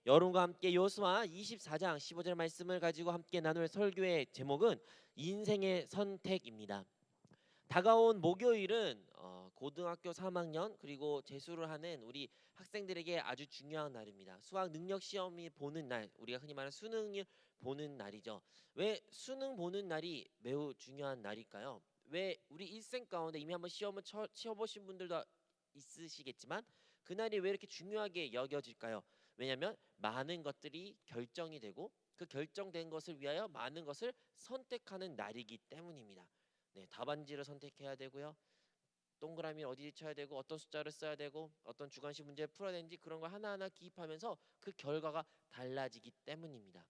여러분과 함께 여호수아 24장 15절 말씀을 가지고 함께 나눌 설교의 제목은 인생의 선택입니다. 다가온 목요일은 고등학교 3학년 그리고 재수를 하는 우리 학생들에게 아주 중요한 날입니다. 수학 능력 시험이 보는 날, 우리가 흔히 말하는 수능을 보는 날이죠. 왜 수능 보는 날이 매우 중요한 날일까요? 왜 우리 일생 가운데 이미 한번 시험을 치어보신 분들도 있으시겠지만 그날이 왜 이렇게 중요하게 여겨질까요? 왜냐하면 많은 것들이 결정이 되고 그 결정된 것을 위하여 많은 것을 선택하는 날이기 때문입니다. 네, 답안지를 선택해야 되고요. 동그라미 어디 쳐야 되고 어떤 숫자를 써야 되고 어떤 주관식 문제를 풀어야 되는지 그런 걸 하나하나 기입하면서 그 결과가 달라지기 때문입니다.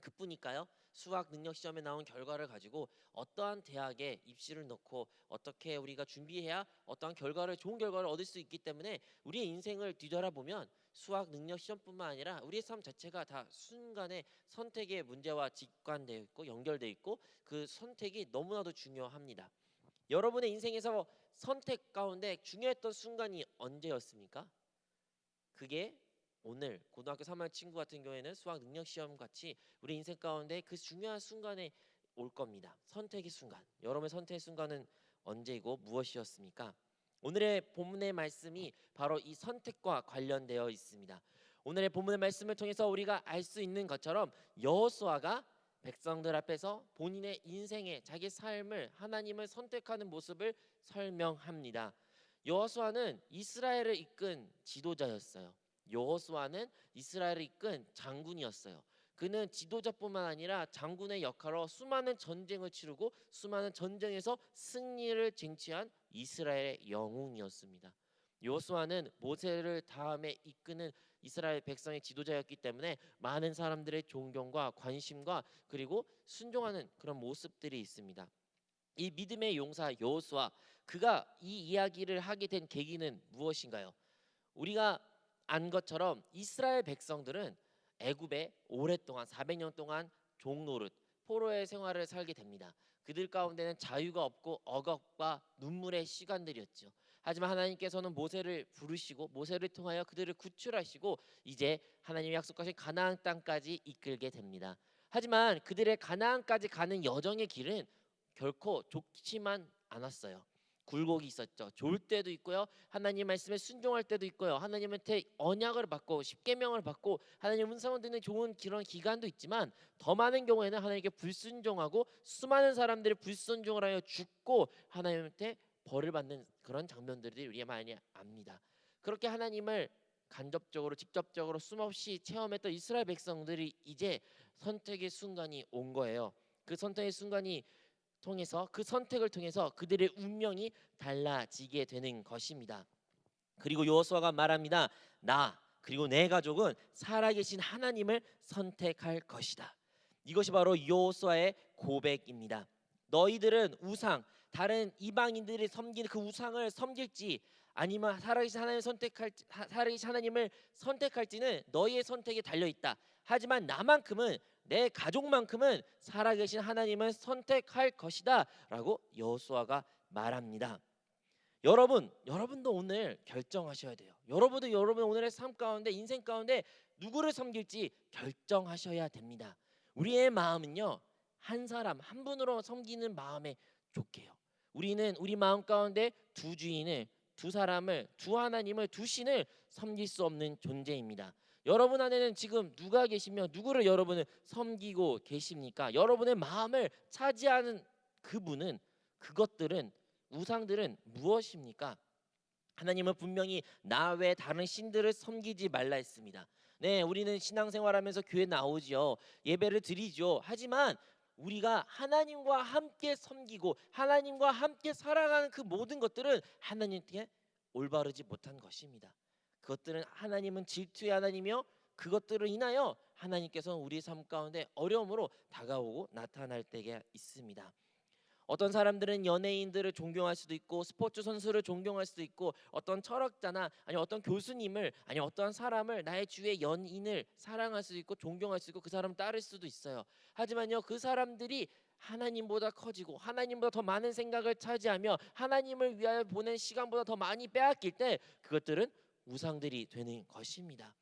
그뿐일까요? 수학 능력 시험에 나온 결과를 가지고 어떠한 대학에 입시를 넣고 어떻게 우리가 준비해야 어떠한 결과를 좋은 결과를 얻을 수 있기 때문에 우리의 인생을 뒤돌아보면 수학 능력 시험뿐만 아니라 우리의 삶 자체가 다 순간의 선택의 문제와 직관되어 있고 연결되어 있고 그 선택이 너무나도 중요합니다. 여러분의 인생에서 선택 가운데 중요했던 순간이 언제였습니까? 그게 오늘 고등학교 3학년 친구 같은 경우에는 수학 능력 시험 같이 우리 인생 가운데 그 중요한 순간에 올 겁니다. 선택의 순간. 여러분의 선택의 순간은 언제이고 무엇이었습니까? 오늘의 본문의 말씀이 바로 이 선택과 관련되어 있습니다. 오늘의 본문의 말씀을 통해서 우리가 알 수 있는 것처럼 여호수아가 백성들 앞에서 본인의 인생의 자기 삶을 하나님을 선택하는 모습을 설명합니다. 여호수아는 이스라엘을 이끈 지도자였어요. 여호수아는 이스라엘을 이끈 장군이었어요. 그는 지도자뿐만 아니라 장군의 역할로 수많은 전쟁을 치르고 수많은 전쟁에서 승리를 쟁취한 이스라엘의 영웅이었습니다. 여호수아는 모세를 다음에 이끄는 이스라엘 백성의 지도자였기 때문에 많은 사람들의 존경과 관심과 그리고 순종하는 그런 모습들이 있습니다. 이 믿음의 용사 여호수아, 그가 이 이야기를 하게 된 계기는 무엇인가요? 우리가 안 것처럼 이스라엘 백성들은 애굽에 오랫동안 400년 동안 종노릇 포로의 생활을 살게 됩니다. 그들 가운데는 자유가 없고 억압과 눈물의 시간들이었죠. 하지만 하나님께서는 모세를 부르시고 모세를 통하여 그들을 구출하시고 이제 하나님이 약속하신 가나안 땅까지 이끌게 됩니다. 하지만 그들의 가나안까지 가는 여정의 길은 결코 좋지만 않았어요. 굴곡이 있었죠. 좋을 때도 있고요. 하나님 말씀에 순종할 때도 있고요. 하나님한테 언약을 받고 십계명을 받고 하나님 음성을 듣는 좋은 그런 기간도 있지만 더 많은 경우에는 하나님께 불순종하고 수많은 사람들이 불순종을 하여 죽고 하나님한테 벌을 받는 그런 장면들이 우리가 많이 압니다. 그렇게 하나님을 간접적으로 직접적으로 숨없이 체험했던 이스라엘 백성들이 이제 선택의 순간이 온 거예요. 그 선택의 순간이 통해서 그 선택을 통해서 그들의 운명이 달라지게 되는 것입니다. 그리고 여호수아가 말합니다. 나 그리고 내 가족은 살아계신 하나님을 선택할 것이다. 이것이 바로 여호수아의 고백입니다. 너희들은 우상, 다른 이방인들이 섬기는 그 우상을 섬길지 아니면 살아계신 하나님을 살아계신 하나님을 선택할지는 너희의 선택에 달려 있다. 하지만 나만큼은 내 가족만큼은 살아계신 하나님을 선택할 것이다라고 여호수아가 말합니다. 여러분도 오늘 결정하셔야 돼요. 여러분 오늘의 삶 가운데 인생 가운데 누구를 섬길지 결정하셔야 됩니다. 우리의 마음은요, 한 사람 한 분으로 섬기는 마음에 족해요. 우리는 우리 마음 가운데 두 주인을, 두 사람을, 두 하나님을, 두 신을 섬길 수 없는 존재입니다. 여러분 안에는 지금 누가 계시며 누구를 여러분은 섬기고 계십니까? 여러분의 마음을 차지하는 그분은, 그것들은, 우상들은 무엇입니까? 하나님은 분명히 나 외 다른 신들을 섬기지 말라 했습니다. 네, 우리는 신앙생활하면서 교회 나오지요. 예배를 드리죠. 하지만 우리가 하나님과 함께 섬기고 하나님과 함께 살아가는 그 모든 것들은 하나님께 올바르지 못한 것입니다. 그것들은 하나님은 질투의 하나님이며 그것들을 인하여 하나님께서는 우리 삶 가운데 어려움으로 다가오고 나타날 때가 있습니다. 어떤 사람들은 연예인들을 존경할 수도 있고 스포츠 선수를 존경할 수도 있고 어떤 철학자나 아니 어떤 교수님을 아니 어떤 사람을 나의 주의 연인을 사랑할 수도 있고 존경할 수 있고 그 사람을 따를 수도 있어요. 하지만요, 그 사람들이 하나님보다 커지고 하나님보다 더 많은 생각을 차지하며 하나님을 위하여 보낸 시간보다 더 많이 빼앗길 때 그것들은 우상들이 되는 것입니다.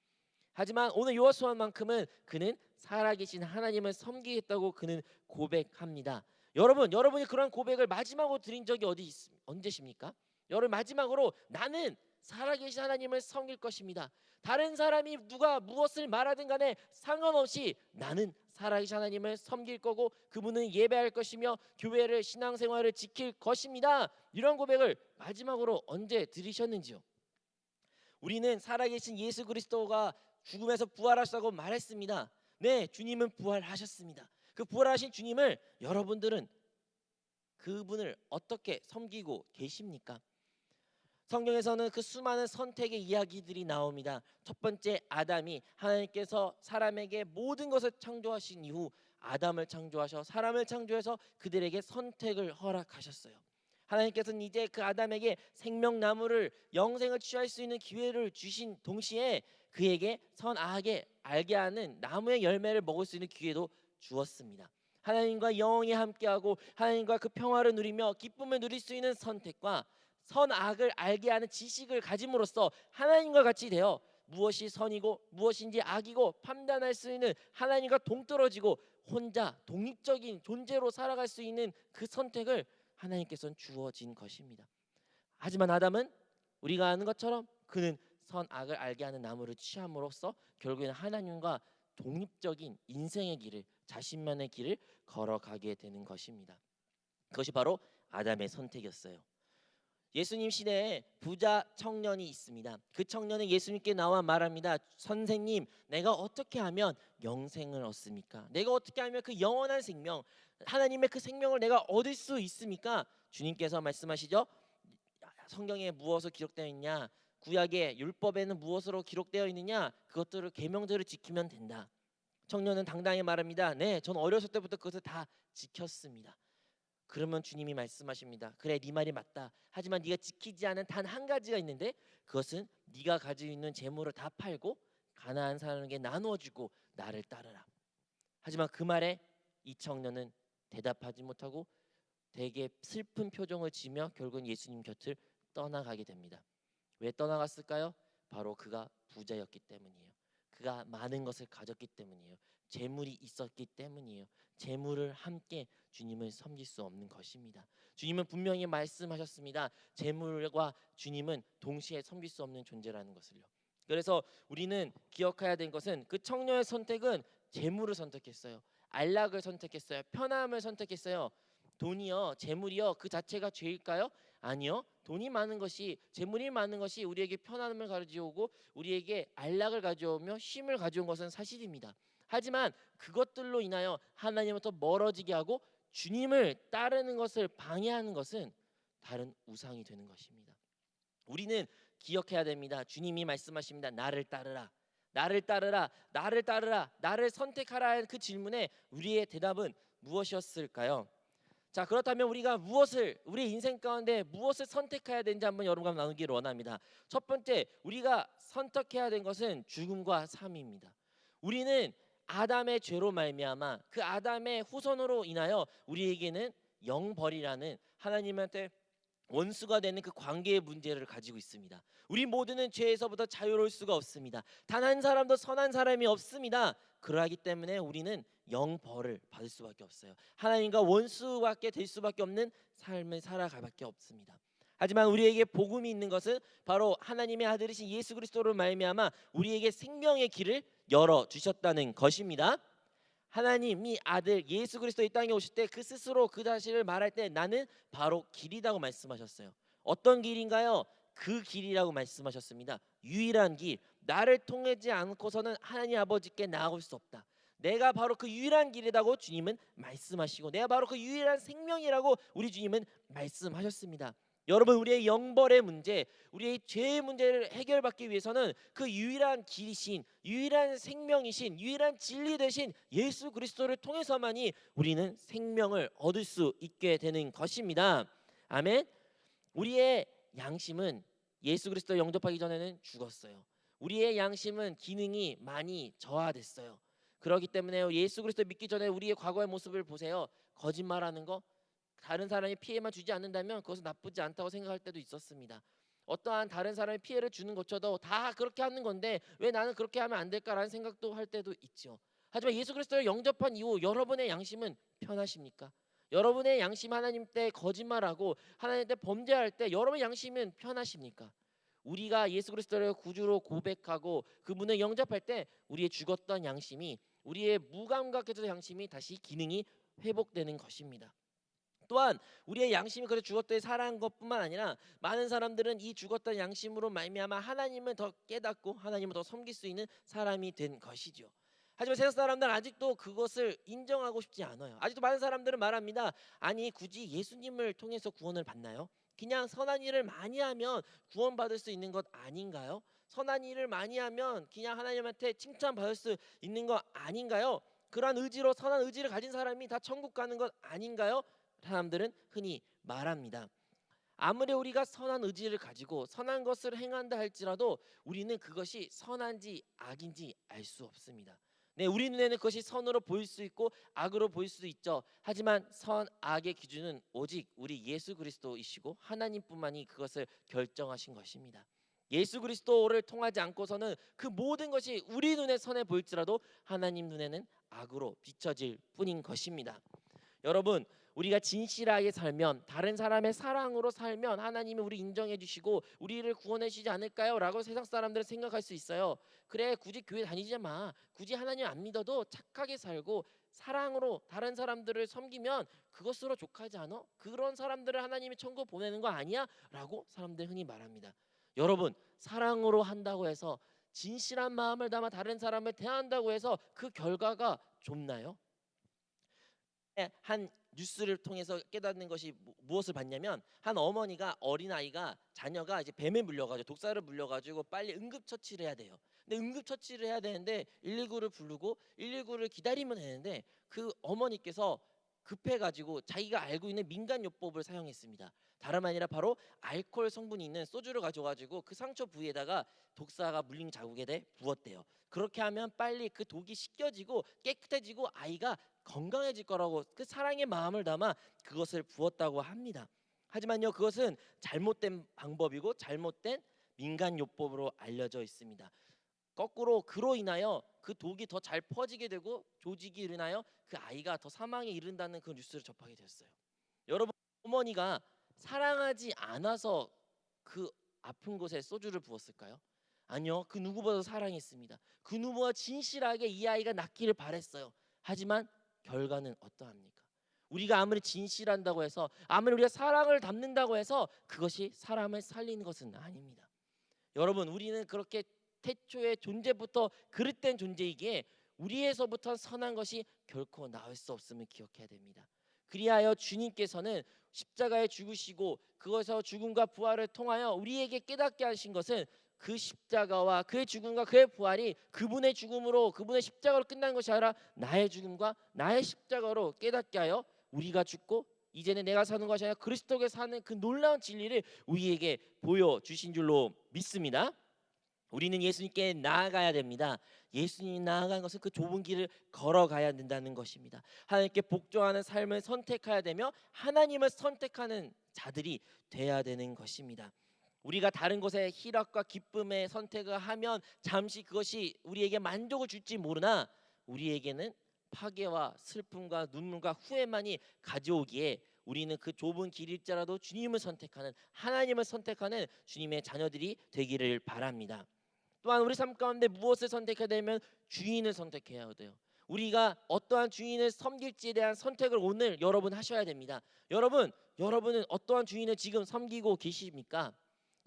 하지만 오늘 요호수아만큼은 그는 살아계신 하나님을 섬기겠다고 그는 고백합니다. 여러분이 그런 고백을 마지막으로 드린 적이 언제십니까? 여러분 마지막으로 나는 살아계신 하나님을 섬길 것입니다. 다른 사람이 누가 무엇을 말하든 간에 상관없이 나는 살아계신 하나님을 섬길 거고 그분은 예배할 것이며 교회를 신앙생활을 지킬 것입니다. 이런 고백을 마지막으로 언제 들으셨는지요? 우리는 살아계신 예수 그리스도가 죽음에서 부활하셨다고 말했습니다. 네, 주님은 부활하셨습니다. 그 부활하신 주님을 여러분들은 그분을 어떻게 섬기고 계십니까? 성경에서는 그 수많은 선택의 이야기들이 나옵니다. 첫 번째, 아담이 하나님께서 사람에게 모든 것을 창조하신 이후 아담을 창조하셔 사람을 창조해서 그들에게 선택을 허락하셨어요. 하나님께서는 이제 그 아담에게 생명나무를 영생을 취할 수 있는 기회를 주신 동시에 그에게 선악에 알게 하는 나무의 열매를 먹을 수 있는 기회도 주었습니다. 하나님과 영원히 함께하고 하나님과 그 평화를 누리며 기쁨을 누릴 수 있는 선택과 선악을 알게 하는 지식을 가짐으로써 하나님과 같이 되어 무엇이 선이고 무엇인지 악이고 판단할 수 있는 하나님과 동떨어지고 혼자 독립적인 존재로 살아갈 수 있는 그 선택을 하나님께서는 주어진 것입니다. 하지만 아담은 우리가 아는 것처럼 그는 선악을 알게 하는 나무를 취함으로써 결국에는 하나님과 독립적인 인생의 길을 자신만의 길을 걸어가게 되는 것입니다. 그것이 바로 아담의 선택이었어요. 예수님 시대에 부자 청년이 있습니다. 그 청년은 예수님께 나와 말합니다. 선생님, 내가 어떻게 하면 영생을 얻습니까? 내가 어떻게 하면 그 영원한 생명, 하나님의 그 생명을 내가 얻을 수 있습니까? 주님께서 말씀하시죠. 성경에 무엇으로 기록되어 있냐? 구약의 율법에는 무엇으로 기록되어 있느냐? 그것들을 계명들을 지키면 된다. 청년은 당당히 말합니다. 네, 전 어렸을 때부터 그것을 다 지켰습니다. 그러면 주님이 말씀하십니다. 그래, 네 말이 맞다. 하지만 네가 지키지 않은 단 한 가지가 있는데 그것은 네가 가지고 있는 재물을 다 팔고 가난한 사람에게 나누어 주고 나를 따르라. 하지만 그 말에 이 청년은 대답하지 못하고 되게 슬픈 표정을 지으며 결국은 예수님 곁을 떠나가게 됩니다. 왜 떠나갔을까요? 바로 그가 부자였기 때문이에요. 그가 많은 것을 가졌기 때문이에요. 재물이 있었기 때문이에요. 재물을 함께 주님을 섬길 수 없는 것입니다. 주님은 분명히 말씀하셨습니다. 재물과 주님은 동시에 섬길 수 없는 존재라는 것을요. 그래서 우리는 기억해야 될 것은 그 청년의 선택은 재물을 선택했어요. 안락을 선택했어요. 편함을 선택했어요. 돈이요, 재물이요, 그 자체가 죄일까요? 아니요. 돈이 많은 것이, 재물이 많은 것이 우리에게 편안함을 가져오고 우리에게 안락을 가져오며 쉼을 가져온 것은 사실입니다. 하지만 그것들로 인하여 하나님부터 멀어지게 하고 주님을 따르는 것을 방해하는 것은 다른 우상이 되는 것입니다. 우리는 기억해야 됩니다. 주님이 말씀하십니다. 나를 따르라. 나를 따르라. 나를 따르라. 나를 선택하라 하는 그 질문에 우리의 대답은 무엇이었을까요? 자, 그렇다면 우리가 우리 인생 가운데 무엇을 선택해야 되는지 한번 여러분과 나누기를 원합니다. 첫 번째, 우리가 선택해야 된 것은 죽음과 삶입니다. 우리는 아담의 죄로 말미암아 그 아담의 후손으로 인하여 우리에게는 영벌이라는 하나님한테 원수가 되는 그 관계의 문제를 가지고 있습니다. 우리 모두는 죄에서부터 자유로울 수가 없습니다. 단 한 사람도 선한 사람이 없습니다. 그러하기 때문에 우리는 영벌을 받을 수밖에 없어요. 하나님과 원수밖에 될 수밖에 없는 삶을 살아갈 밖에 없습니다. 하지만 우리에게 복음이 있는 것은 바로 하나님의 아들이신 예수 그리스도로 말미암아 우리에게 생명의 길을 열어 주셨다는 것입니다. 하나님이 아들 예수 그리스도 이 땅에 오실 때 그 스스로 그 자신을 말할 때 나는 바로 길이라고 말씀하셨어요. 어떤 길인가요? 그 길이라고 말씀하셨습니다. 유일한 길, 나를 통하지 않고서는 하나님 아버지께 나아갈 수 없다. 내가 바로 그 유일한 길이라고 주님은 말씀하시고 내가 바로 그 유일한 생명이라고 우리 주님은 말씀하셨습니다. 여러분, 우리의 영벌의 문제, 우리의 죄의 문제를 해결받기 위해서는 그 유일한 길이신, 유일한 생명이신, 유일한 진리 되신 예수 그리스도를 통해서만이 우리는 생명을 얻을 수 있게 되는 것입니다. 아멘. 우리의 양심은 예수 그리스도 영접하기 전에는 죽었어요. 우리의 양심은 기능이 많이 저하됐어요. 그렇기 때문에 예수 그리스도 믿기 전에 우리의 과거의 모습을 보세요. 거짓말하는 거, 다른 사람이 피해만 주지 않는다면 그것은 나쁘지 않다고 생각할 때도 있었습니다. 어떠한 다른 사람의 피해를 주는 것처럼 다 그렇게 하는 건데 왜 나는 그렇게 하면 안 될까라는 생각도 할 때도 있죠. 하지만 예수 그리스도를 영접한 이후 여러분의 양심은 편하십니까? 여러분의 양심 하나님 때 거짓말하고 하나님 때 범죄할 때 여러분의 양심은 편하십니까? 우리가 예수 그리스도를 구주로 고백하고 그분을 영접할 때 우리의 죽었던 양심이 우리의 무감각해진 양심이 다시 기능이 회복되는 것입니다. 또한 우리의 양심이 그래 죽었더니 살아난 것뿐만 아니라 많은 사람들은 이 죽었던 양심으로 말미암아 하나님을 더 깨닫고 하나님을 더 섬길 수 있는 사람이 된 것이죠. 하지만 세상 사람들은 아직도 그것을 인정하고 싶지 않아요. 아직도 많은 사람들은 말합니다. 아니 굳이 예수님을 통해서 구원을 받나요? 그냥 선한 일을 많이 하면 구원받을 수 있는 것 아닌가요? 선한 일을 많이 하면 그냥 하나님한테 칭찬받을 수 있는 것 아닌가요? 그러한 의지로 선한 의지를 가진 사람이 다 천국 가는 것 아닌가요? 사람들은 흔히 말합니다. 아무리 우리가 선한 의지를 가지고 선한 것을 행한다 할지라도 우리는 그것이 선한지 악인지 알 수 없습니다. 네, 우리 눈에는 그것이 선으로 보일 수 있고 악으로 보일 수도 있죠. 하지만 선, 악의 기준은 오직 우리 예수 그리스도이시고 하나님뿐만이 그것을 결정하신 것입니다. 예수 그리스도를 통하지 않고서는 그 모든 것이 우리 눈에 선해 보일지라도 하나님 눈에는 악으로 비춰질 뿐인 것입니다. 여러분, 우리가 진실하게 살면 다른 사람의 사랑으로 살면 하나님이 우리 인정해 주시고 우리를 구원해 주시지 않을까요? 라고 세상 사람들은 생각할 수 있어요. 그래, 굳이 교회 다니지 마. 굳이 하나님 안 믿어도 착하게 살고 사랑으로 다른 사람들을 섬기면 그것으로 족하지 않아? 그런 사람들을 하나님이 천국 보내는 거 아니야? 라고 사람들 흔히 말합니다. 여러분, 사랑으로 한다고 해서 진실한 마음을 담아 다른 사람을 대한다고 해서 그 결과가 좁나요? 한 뉴스를 통해서 깨닫는 것이 무엇을 봤냐면 한 어머니가 어린아이가 자녀가 이제 뱀에 물려가지고 독사를 물려가지고 빨리 응급처치를 해야 돼요. 근데 응급처치를 해야 되는데 119를 부르고 119를 기다리면 되는데 그 어머니께서 급해가지고 자기가 알고 있는 민간요법을 사용했습니다. 다름 아니라 바로 알코올 성분이 있는 소주를 가져가지고 그 상처 부위에다가 독사가 물린 자국에 부었대요. 그렇게 하면 빨리 그 독이 씻겨지고 깨끗해지고 아이가 건강해질 거라고 그 사랑의 마음을 담아 그것을 부었다고 합니다. 하지만요, 그것은 잘못된 방법이고 잘못된 민간요법으로 알려져 있습니다. 거꾸로 그로 인하여 그 독이 더 잘 퍼지게 되고 조직이 일어나요 그 아이가 더 사망에 이른다는 그 뉴스를 접하게 됐어요. 여러분, 어머니가 사랑하지 않아서 그 아픈 곳에 소주를 부었을까요? 아니요, 그 누구보다 사랑했습니다. 그 누구보다 진실하게 이 아이가 낫기를 바랬어요. 하지만 결과는 어떠합니까? 우리가 아무리 진실한다고 해서 아무리 우리가 사랑을 담는다고 해서 그것이 사람을 살리는 것은 아닙니다. 여러분, 우리는 그렇게 태초의 존재부터 그릇된 존재이기에 우리에서부터 선한 것이 결코 나올 수 없음을 기억해야 됩니다. 그리하여 주님께서는 십자가에 죽으시고 그것에서 죽음과 부활을 통하여 우리에게 깨닫게 하신 것은 그 십자가와 그의 죽음과 그의 부활이 그분의 죽음으로 그분의 십자가로 끝난 것이 아니라 나의 죽음과 나의 십자가로 깨닫게 하여 우리가 죽고 이제는 내가 사는 것이 아니라 그리스도께 사는 그 놀라운 진리를 우리에게 보여주신 줄로 믿습니다. 우리는 예수님께 나아가야 됩니다. 예수님이 나아가는 것은 그 좁은 길을 걸어가야 된다는 것입니다. 하나님께 복종하는 삶을 선택해야 되며 하나님을 선택하는 자들이 돼야 되는 것입니다. 우리가 다른 곳에 희락과 기쁨의 선택을 하면 잠시 그것이 우리에게 만족을 줄지 모르나 우리에게는 파괴와 슬픔과 눈물과 후회만이 가져오기에 우리는 그 좁은 길일지라도 주님을 선택하는 하나님을 선택하는 주님의 자녀들이 되기를 바랍니다. 또한 우리 삶 가운데 무엇을 선택해야 되면 주인을 선택해야 돼요. 우리가 어떠한 주인을 섬길지에 대한 선택을 오늘 여러분 하셔야 됩니다. 여러분은 어떠한 주인을 지금 섬기고 계십니까?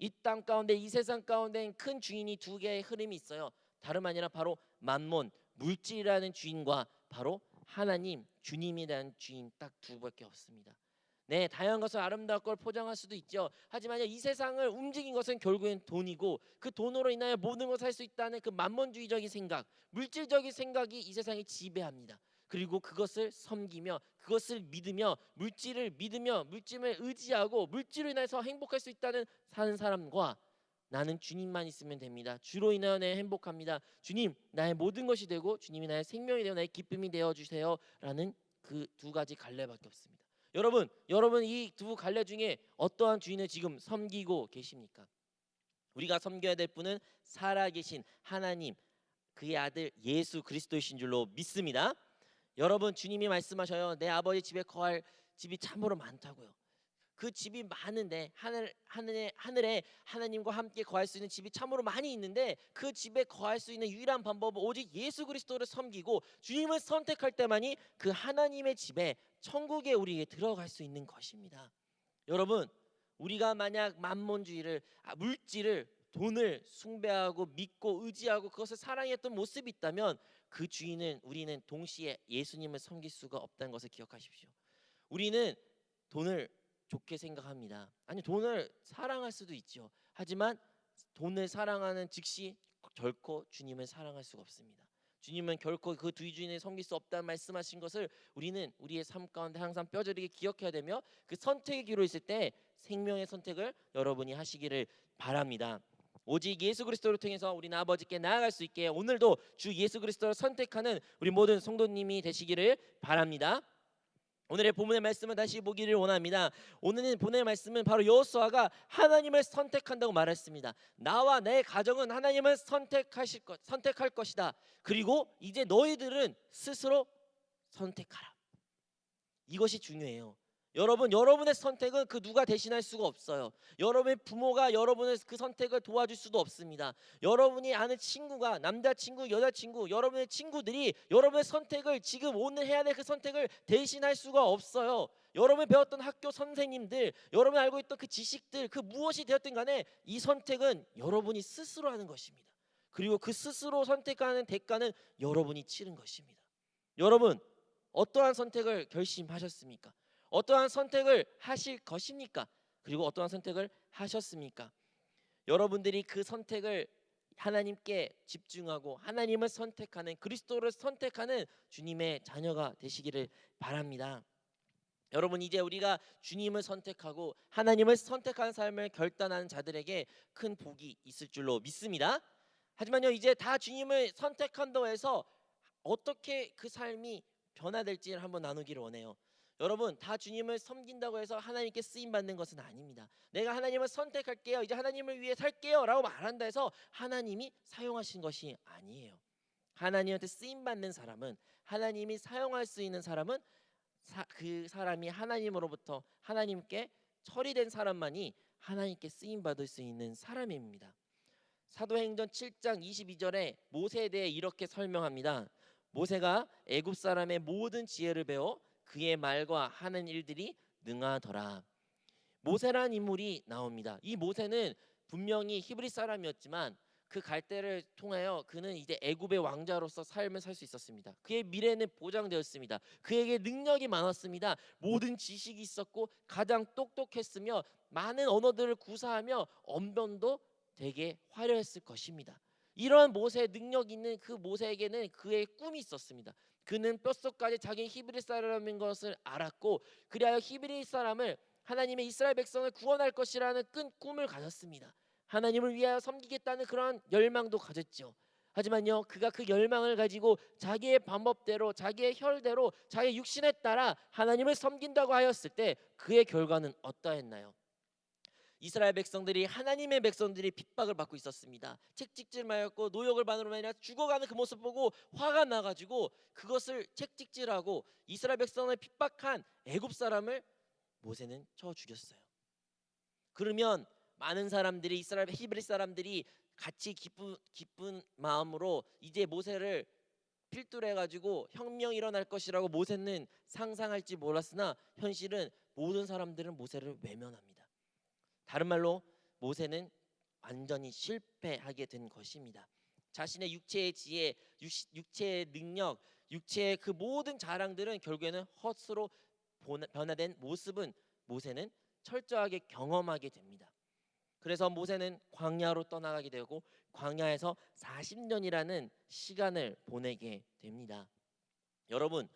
이 땅 가운데 이 세상 가운데 큰 주인이 두 개의 흐름이 있어요. 다름 아니라 바로 만몬 물질이라는 주인과 바로 하나님 주님이라는 주인 딱 두 밖에 없습니다. 네, 다양한 것을 아름다운 걸 포장할 수도 있죠. 하지만 이 세상을 움직인 것은 결국엔 돈이고 그 돈으로 인하여 모든 것을 할 수 있다는 그 만몬주의적인 생각, 물질적인 생각이 이 세상이 지배합니다. 그리고 그것을 섬기며 그것을 믿으며 물질을 믿으며 물질을 의지하고 물질로 인해서 행복할 수 있다는 사는 사람과 나는 주님만 있으면 됩니다. 주로 인하여 내 행복합니다. 주님 나의 모든 것이 되고 주님이 나의 생명이 되어 나의 기쁨이 되어 주세요라는 그 두 가지 갈래밖에 없습니다. 여러분 이 두 갈래 중에 어떠한 주인을 지금 섬기고 계십니까? 우리가 섬겨야 될 분은 살아계신 하나님, 그의 아들 예수 그리스도이신 줄로 믿습니다. 여러분, 주님이 말씀하셔요. 내 아버지 집에 거할 집이 참으로 많다고요. 그 집이 많은데 하늘에 하나님과 함께 거할 수 있는 집이 참으로 많이 있는데, 그 집에 거할 수 있는 유일한 방법은 오직 예수 그리스도를 섬기고 주님을 선택할 때만이 그 하나님의 집에, 천국에 우리에게 들어갈 수 있는 것입니다. 여러분, 우리가 만약 만몬주의를, 물질을, 돈을 숭배하고 믿고 의지하고 그것을 사랑했던 모습이 있다면 그 주인은, 우리는 동시에 예수님을 섬길 수가 없다는 것을 기억하십시오. 우리는 돈을 좋게 생각합니다. 아니, 돈을 사랑할 수도 있죠. 하지만 돈을 사랑하는 즉시 결코 주님을 사랑할 수가 없습니다. 주님은 결코 그 두 주인을 섬길 수 없다는 말씀하신 것을 우리는 우리의 삶 가운데 항상 뼈저리게 기억해야 되며, 그 선택의 기로 있을 때 생명의 선택을 여러분이 하시기를 바랍니다. 오직 예수 그리스도를 통해서 우리는 아버지께 나아갈 수 있게 오늘도 주 예수 그리스도를 선택하는 우리 모든 성도님이 되시기를 바랍니다. 오늘의 본문의 말씀을 다시 보기를 원합니다. 오늘의 본문의 말씀은 바로 여호수아가 하나님을 선택한다고 말했습니다. 나와 내 가정은 하나님을 선택할 것이다. 그리고 이제 너희들은 스스로 선택하라. 이것이 중요해요. 여러분, 여러분의 선택은 그 누가 대신할 수가 없어요. 여러분의 부모가 여러분의 그 선택을 도와줄 수도 없습니다. 여러분이 아는 친구가, 남자친구, 여자친구, 여러분의 친구들이 여러분의 선택을, 지금 오늘 해야 될 그 선택을 대신할 수가 없어요. 여러분이 배웠던 학교 선생님들, 여러분이 알고 있던 그 지식들, 그 무엇이 되었든 간에 이 선택은 여러분이 스스로 하는 것입니다. 그리고 그 스스로 선택하는 대가는 여러분이 치른 것입니다. 여러분, 어떠한 선택을 결심하셨습니까? 어떠한 선택을 하실 것입니까? 그리고 어떠한 선택을 하셨습니까? 여러분들이 그 선택을 하나님께 집중하고 하나님을 선택하는, 그리스도를 선택하는 주님의 자녀가 되시기를 바랍니다. 여러분, 이제 우리가 주님을 선택하고 하나님을 선택하는 삶을 결단하는 자들에게 큰 복이 있을 줄로 믿습니다. 하지만요, 이제 다 주님을 선택한다고 해서 어떻게 그 삶이 변화될지를 한번 나누기를 원해요. 여러분, 다 주님을 섬긴다고 해서 하나님께 쓰임 받는 것은 아닙니다. 내가 하나님을 선택할게요, 이제 하나님을 위해 살게요 라고 말한다 해서 하나님이 사용하신 것이 아니에요. 하나님한테 쓰임 받는 사람은, 하나님이 사용할 수 있는 사람은 그 사람이 하나님으로부터 하나님께 처리된 사람만이 하나님께 쓰임 받을 수 있는 사람입니다. 사도행전 7장 22절에 모세에 대해 이렇게 설명합니다. 모세가 애굽 사람의 모든 지혜를 배워 그의 말과 하는 일들이 능하더라. 모세라는 인물이 나옵니다. 이 모세는 분명히 히브리 사람이었지만 그 갈대를 통하여 그는 이제 애굽의 왕자로서 삶을 살 수 있었습니다. 그의 미래는 보장되었습니다. 그에게 능력이 많았습니다. 모든 지식이 있었고 가장 똑똑했으며 많은 언어들을 구사하며 언변도 되게 화려했을 것입니다. 이러한 모세의 능력 있는 그 모세에게는 그의 꿈이 있었습니다. 그는 뼛속까지 자기 히브리 사람인 것을 알았고, 그리하여 히브리 사람을, 하나님의 이스라엘 백성을 구원할 것이라는 큰 꿈을 가졌습니다. 하나님을 위하여 섬기겠다는 그러한 열망도 가졌죠. 하지만요, 그가 그 열망을 가지고 자기의 방법대로, 자기의 혈대로, 자기의 육신에 따라 하나님을 섬긴다고 하였을 때 그의 결과는 어떠했나요? 이스라엘 백성들이, 하나님의 백성들이 핍박을 받고 있었습니다. 책찍질하였고 노역을 받으로 말미암아 죽어가는 그 모습 보고 화가 나가지고 그것을 책찍질하고 이스라엘 백성을 핍박한 애굽 사람을 모세는 쳐 죽였어요. 그러면 많은 사람들이, 이스라엘 히브리 사람들이 같이 기쁜 마음으로 이제 모세를 필두로 해가지고 혁명이 일어날 것이라고 모세는 상상할지 몰랐으나 현실은 모든 사람들은 모세를 외면합니다. 다른 말로 모세는 완전히 실패하게 된 것입니다. 자신의 육체의 지혜, 육체의 능력, 육체의 그 모든 자랑들은 결국에는 헛으로 변화된 모습은 모세는 철저하게 경험하게 됩니다. 그래서 모세는 광야로 떠나가게 되고 광야에서 40년이라는 시간을 보내게 됩니다. 여러분,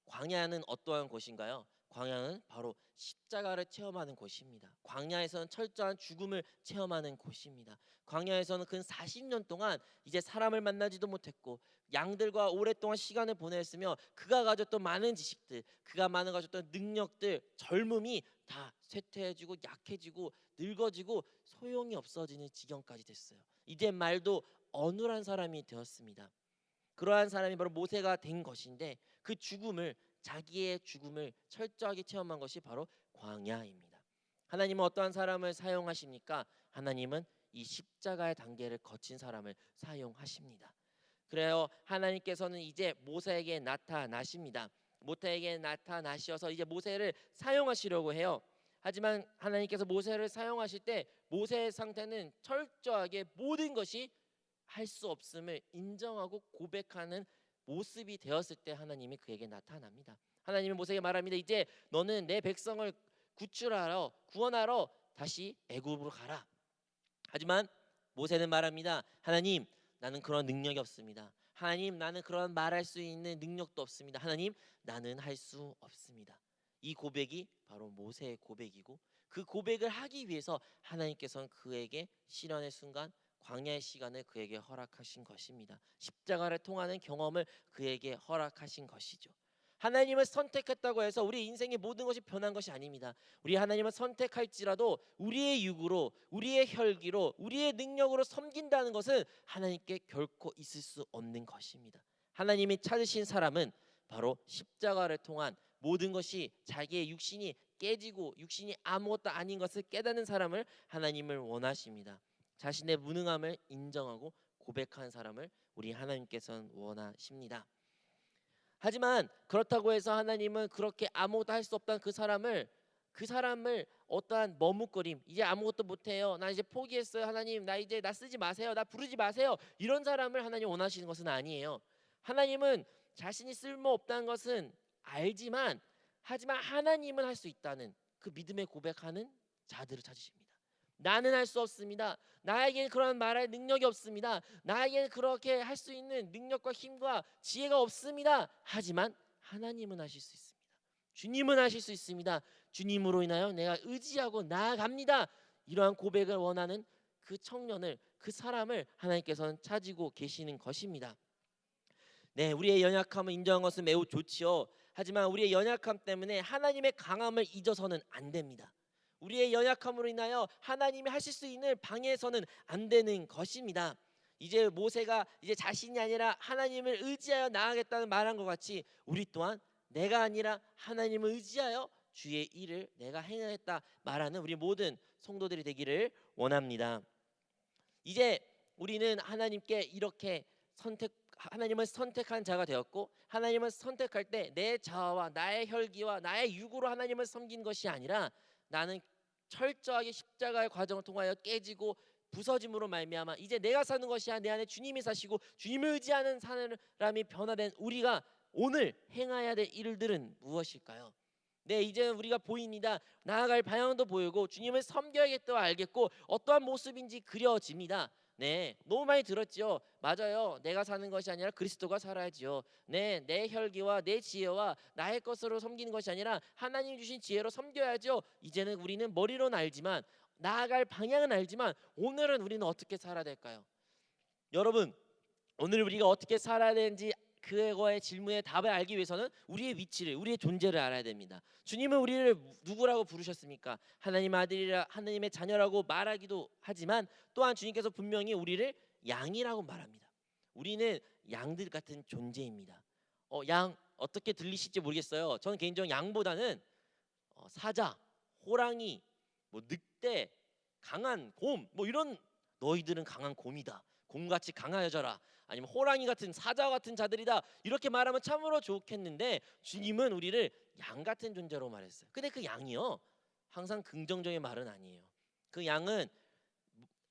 광야는 어떠한 곳인가요? 광야는 바로 십자가를 체험하는 곳입니다. 광야에서는 철저한 죽음을 체험하는 곳입니다. 광야에서는 근 40년 동안 이제 사람을 만나지도 못했고 양들과 오랫동안 시간을 보냈으며 그가 가졌던 많은 지식들, 그가 많은 가졌던 능력들, 젊음이 다 쇠퇴해지고 약해지고 늙어지고 소용이 없어지는 지경까지 됐어요. 이제 말도 어눌한 사람이 되었습니다. 그러한 사람이 바로 모세가 된 것인데 그 죽음을 자기의 죽음을 철저하게 체험한 것이 바로 광야입니다. 하나님은 어떠한 사람을 사용하십니까? 하나님은 이 십자가의 단계를 거친 사람을 사용하십니다. 그래요. 하나님께서는 이제 모세에게 나타나십니다. 모세에게 나타나셔서 이제 모세를 사용하시려고 해요. 하지만 하나님께서 모세를 사용하실 때 모세의 상태는 철저하게 모든 것이 할 수 없음을 인정하고 고백하는 모습이 되었을 때 하나님이 그에게 나타납니다. 하나님은 모세에게 말합니다. 이제 너는 내 백성을 구출하러 구원하러 다시 애굽으로 가라. 하지만 모세는 말합니다. 하나님, 나는 그런 능력이 없습니다. 하나님, 나는 그런 말할 수 있는 능력도 없습니다. 하나님, 나는 할 수 없습니다. 이 고백이 바로 모세의 고백이고 그 고백을 하기 위해서 하나님께서는 그에게 시련의 순간 광야의 시간을 그에게 허락하신 것입니다. 십자가를 통하는 경험을 그에게 허락하신 것이죠. 하나님을 선택했다고 해서 우리 인생의 모든 것이 변한 것이 아닙니다. 우리 하나님을 선택할지라도 우리의 육으로, 우리의 혈기로, 우리의 능력으로 섬긴다는 것은 하나님께 결코 있을 수 없는 것입니다. 하나님이 찾으신 사람은 바로 십자가를 통한 모든 것이 자기의 육신이 깨지고 육신이 아무것도 아닌 것을 깨닫는 사람을 하나님을 원하십니다. 자신의 무능함을 인정하고 고백한 사람을 우리 하나님께서는 원하십니다. 하지만 그렇다고 해서 하나님은 그렇게 아무것도 할 수 없다는 그 사람을 어떠한 머뭇거림, 이제 아무것도 못해요, 나 이제 포기했어요, 하나님 나 이제 나 쓰지 마세요, 나 부르지 마세요, 이런 사람을 하나님 원하시는 것은 아니에요. 하나님은 자신이 쓸모없다는 것은 알지만 하지만 하나님은 할 수 있다는 그 믿음의 고백하는 자들을 찾으십니다. 나는 할 수 없습니다. 나에게는 그런 말할 능력이 없습니다. 나에게는 그렇게 할 수 있는 능력과 힘과 지혜가 없습니다. 하지만 하나님은 하실 수 있습니다. 주님은 하실 수 있습니다. 주님으로 인하여 내가 의지하고 나아갑니다. 이러한 고백을 원하는 그 청년을, 그 사람을 하나님께서는 찾고 계시는 것입니다. 네, 우리의 연약함을 인정한 것은 매우 좋지요. 하지만 우리의 연약함 때문에 하나님의 강함을 잊어서는 안 됩니다. 우리의 연약함으로 인하여 하나님이 하실 수 있는 방해해서는 안 되는 것입니다. 이제 모세가 이제 자신이 아니라 하나님을 의지하여 나아가겠다는 말한 것 같이 우리 또한 내가 아니라 하나님을 의지하여 주의 일을 내가 행하겠다 말하는 우리 모든 성도들이 되기를 원합니다. 이제 우리는 하나님께 이렇게 하나님을 선택한 자가 되었고 하나님을 선택할 때 내 자아와 나의 혈기와 나의 육으로 하나님을 섬긴 것이 아니라 나는 철저하게 십자가의 과정을 통하여 깨지고 부서짐으로 말미암아 이제 내가 사는 것이 아니라 내 안에 주님이 사시고 주님을 의지하는 사람이 변화된 우리가 오늘 행해야 될 일들은 무엇일까요? 네, 이제 우리가 보입니다. 나아갈 방향도 보이고 주님을 섬겨야겠다고 알겠고 어떠한 모습인지 그려집니다. 네, 너무 많이 들었죠. 맞아요. 내가 사는 것이 아니라 그리스도가 살아야지요. 네, 내 혈기와 내 지혜와 나의 것으로 섬기는 것이 아니라 하나님 주신 지혜로 섬겨야죠. 이제는 우리는 머리로는 알지만 나아갈 방향은 알지만 오늘은 우리는 어떻게 살아야 될까요? 여러분, 오늘 우리가 어떻게 살아야 되는지 그거의 질문에 답을 알기 위해서는 우리의 위치를, 우리의 존재를 알아야 됩니다. 주님은 우리를 누구라고 부르셨습니까? 하나님 아들이라, 하나님의 자녀라고 말하기도 하지만 또한 주님께서 분명히 우리를 양이라고 말합니다. 우리는 양들 같은 존재입니다. 양 어떻게 들리실지 모르겠어요. 저는 개인적으로 양보다는 사자, 호랑이, 뭐 늑대, 강한 곰, 뭐 이런, 너희들은 강한 곰이다, 곰같이 강하여져라, 아니면 호랑이 같은, 사자 같은 자들이다, 이렇게 말하면 참으로 좋겠는데 주님은 우리를 양 같은 존재로 말했어요. 근데 그 양이요 항상 긍정적인 말은 아니에요. 그 양은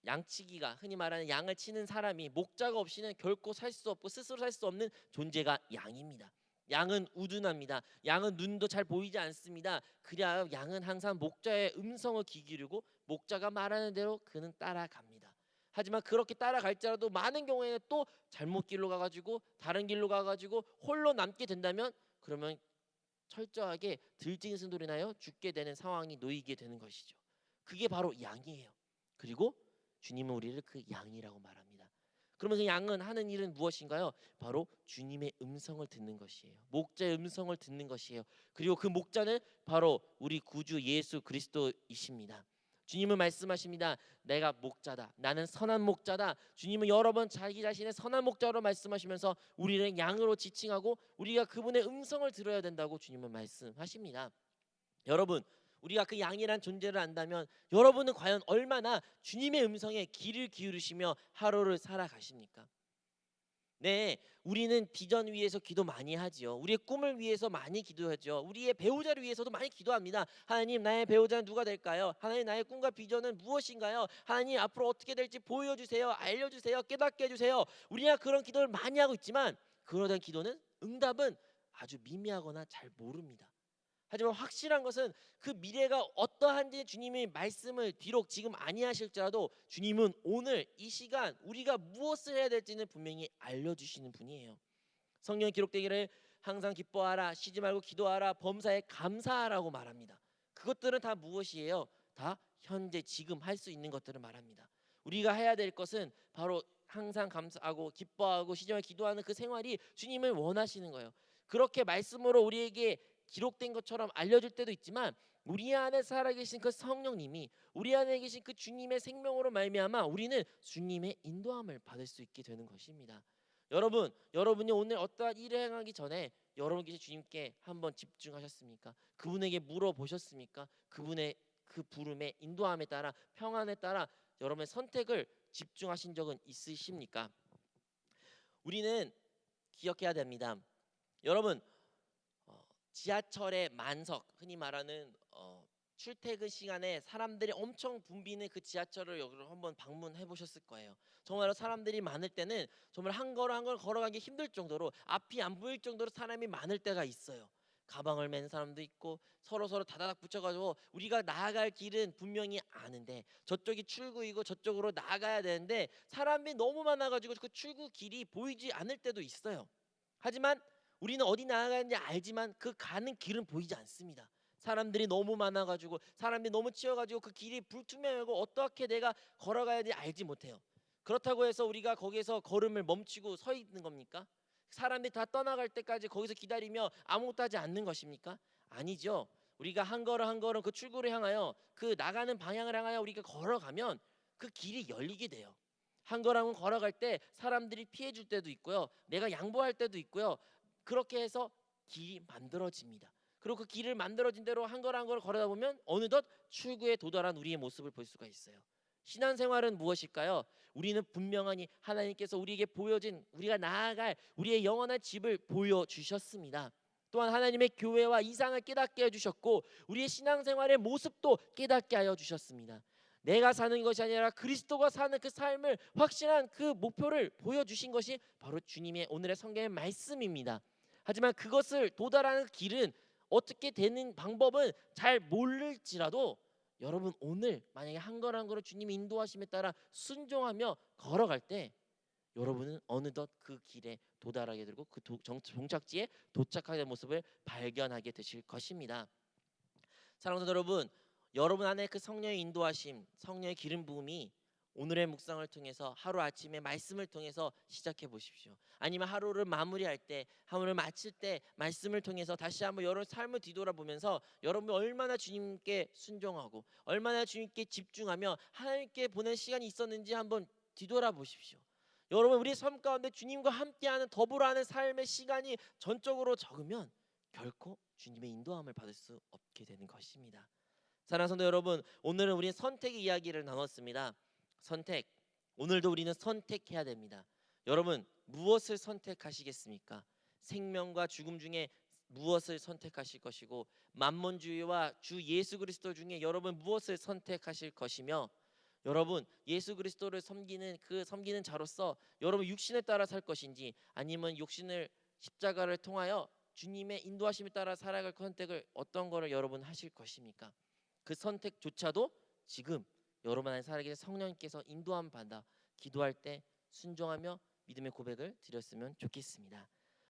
양치기가, 흔히 말하는 양을 치는 사람이 목자가 없이는 결코 살 수 없고 스스로 살 수 없는 존재가 양입니다. 양은 우둔합니다. 양은 눈도 잘 보이지 않습니다. 그래야 양은 항상 목자의 음성을 귀 기울이고 목자가 말하는 대로 그는 따라갑니다. 하지만 그렇게 따라갈지라도 많은 경우에는 또 잘못 길로 가가지고 다른 길로 가가지고 홀로 남게 된다면 그러면 철저하게 들짐승 소리 나요 죽게 되는 상황이 놓이게 되는 것이죠. 그게 바로 양이에요. 그리고 주님은 우리를 그 양이라고 말합니다. 그러면 그 양은 하는 일은 무엇인가요? 바로 주님의 음성을 듣는 것이에요. 목자의 음성을 듣는 것이에요. 그리고 그 목자는 바로 우리 구주 예수 그리스도이십니다. 주님은 말씀하십니다. 내가 목자다. 나는 선한 목자다. 주님은 여러 번 자기 자신의 선한 목자로 말씀하시면서 우리를 양으로 지칭하고 우리가 그분의 음성을 들어야 된다고 주님은 말씀하십니다. 여러분, 우리가 그 양이란 존재를 안다면 여러분은 과연 얼마나 주님의 음성에 귀를 기울이시며 하루를 살아가십니까? 네, 우리는 비전 위해서 기도 많이 하지요. 우리의 꿈을 위해서 많이 기도하죠. 우리의 배우자를 위해서도 많이 기도합니다. 하나님, 나의 배우자는 누가 될까요? 하나님, 나의 꿈과 비전은 무엇인가요? 하나님, 앞으로 어떻게 될지 보여주세요. 알려주세요. 깨닫게 해주세요. 우리가 그런 기도를 많이 하고 있지만 그러던 기도는 응답은 아주 미미하거나 잘 모릅니다. 하지만 확실한 것은 그 미래가 어떠한지 주님의 말씀을 비록 지금 아니하실지라도 주님은 오늘 이 시간 우리가 무엇을 해야 될지는 분명히 알려주시는 분이에요. 성경에 기록되기를 항상 기뻐하라, 쉬지 말고 기도하라, 범사에 감사하라고 말합니다. 그것들은 다 무엇이에요? 다 현재 지금 할 수 있는 것들을 말합니다. 우리가 해야 될 것은 바로 항상 감사하고 기뻐하고 쉬지 말고 기도하는 그 생활이 주님을 원하시는 거예요. 그렇게 말씀으로 우리에게 기록된 것처럼 알려줄 때도 있지만 우리 안에 살아계신 그 성령님이 우리 안에 계신 그 주님의 생명으로 말미암아 우리는 주님의 인도함을 받을 수 있게 되는 것입니다. 여러분이 오늘 어떠한 일을 행하기 전에 여러분께서 주님께 한번 집중하셨습니까? 그분에게 물어보셨습니까? 그분의 그 부름에 인도함에 따라 평안에 따라 여러분의 선택을 집중하신 적은 있으십니까? 우리는 기억해야 됩니다. 여러분, 지하철의 만석, 흔히 말하는 출퇴근 시간에 사람들이 엄청 붐비는 그 지하철을 여러분 한번 방문해 보셨을 거예요. 정말로 사람들이 많을 때는 정말 한 걸음 한 걸음 걸어가기 힘들 정도로 앞이 안 보일 정도로 사람이 많을 때가 있어요. 가방을 맨 사람도 있고 서로 다다닥 붙여가지고 우리가 나아갈 길은 분명히 아는데 저쪽이 출구이고 저쪽으로 나가야 되는데 사람이 너무 많아가지고 그 출구 길이 보이지 않을 때도 있어요. 하지만 우리는 어디 나아가는지 알지만 그 가는 길은 보이지 않습니다. 사람들이 너무 많아가지고 사람들이 너무 치여가지고 그 길이 불투명하고 어떻게 내가 걸어가야 될지 알지 못해요. 그렇다고 해서 우리가 거기서 걸음을 멈추고 서 있는 겁니까? 사람들이 다 떠나갈 때까지 거기서 기다리며 아무것도 하지 않는 것입니까? 아니죠. 우리가 한 걸음 한 걸음 그 출구를 향하여 그 나가는 방향을 향하여 우리가 걸어가면 그 길이 열리게 돼요. 한 걸음은 걸어갈 때 사람들이 피해 줄 때도 있고요. 내가 양보할 때도 있고요. 그렇게 해서 길이 만들어집니다. 그리고 그 길을 만들어진 대로 한 걸 한 걸 걸어다 보면 어느덧 출구에 도달한 우리의 모습을 볼 수가 있어요. 신앙생활은 무엇일까요? 우리는 분명하니 하나님께서 우리에게 보여진 우리가 나아갈 우리의 영원한 집을 보여주셨습니다. 또한 하나님의 교회와 이상을 깨닫게 해주셨고 우리의 신앙생활의 모습도 깨닫게 하여 주셨습니다. 내가 사는 것이 아니라 그리스도가 사는 그 삶을 확실한 그 목표를 보여주신 것이 바로 주님의 오늘의 성경의 말씀입니다. 하지만 그것을 도달하는 길은 어떻게 되는 방법은 잘 모를지라도 여러분 오늘 만약에 한 걸 한 걸음 주님의 인도하심에 따라 순종하며 걸어갈 때 여러분은 어느덧 그 길에 도달하게 되고 그 종착지에 도착하게 된 모습을 발견하게 되실 것입니다. 사랑하는 여러분, 여러분 안에 그 성령의 인도하심, 성령의 기름 부음이 오늘의 묵상을 통해서 하루 아침에 말씀을 통해서 시작해 보십시오. 아니면 하루를 마무리할 때, 하루를 마칠 때 말씀을 통해서 다시 한번 여러분 삶을 뒤돌아보면서 여러분이 얼마나 주님께 순종하고 얼마나 주님께 집중하며 하나님께 보낸 시간이 있었는지 한번 뒤돌아보십시오. 여러분 우리 삶 가운데 주님과 함께하는 더불어하는 삶의 시간이 전적으로 적으면 결코 주님의 인도함을 받을 수 없게 되는 것입니다. 사랑하는 성도 여러분, 오늘은 우리는 선택의 이야기를 나눴습니다. 선택. 오늘도 우리는 선택해야 됩니다. 여러분 무엇을 선택하시겠습니까? 생명과 죽음 중에 무엇을 선택하실 것이고 만몬주의와 주 예수 그리스도 중에 여러분 무엇을 선택하실 것이며 여러분 예수 그리스도를 섬기는 자로서 여러분 육신에 따라 살 것인지 아니면 육신을 십자가를 통하여 주님의 인도하심에 따라 살아갈 선택을 어떤 거를 여러분 하실 것입니까? 그 선택조차도 지금 여러분 안에 살아계신 성령님께서 인도함 받아 기도할 때 순종하며 믿음의 고백을 드렸으면 좋겠습니다.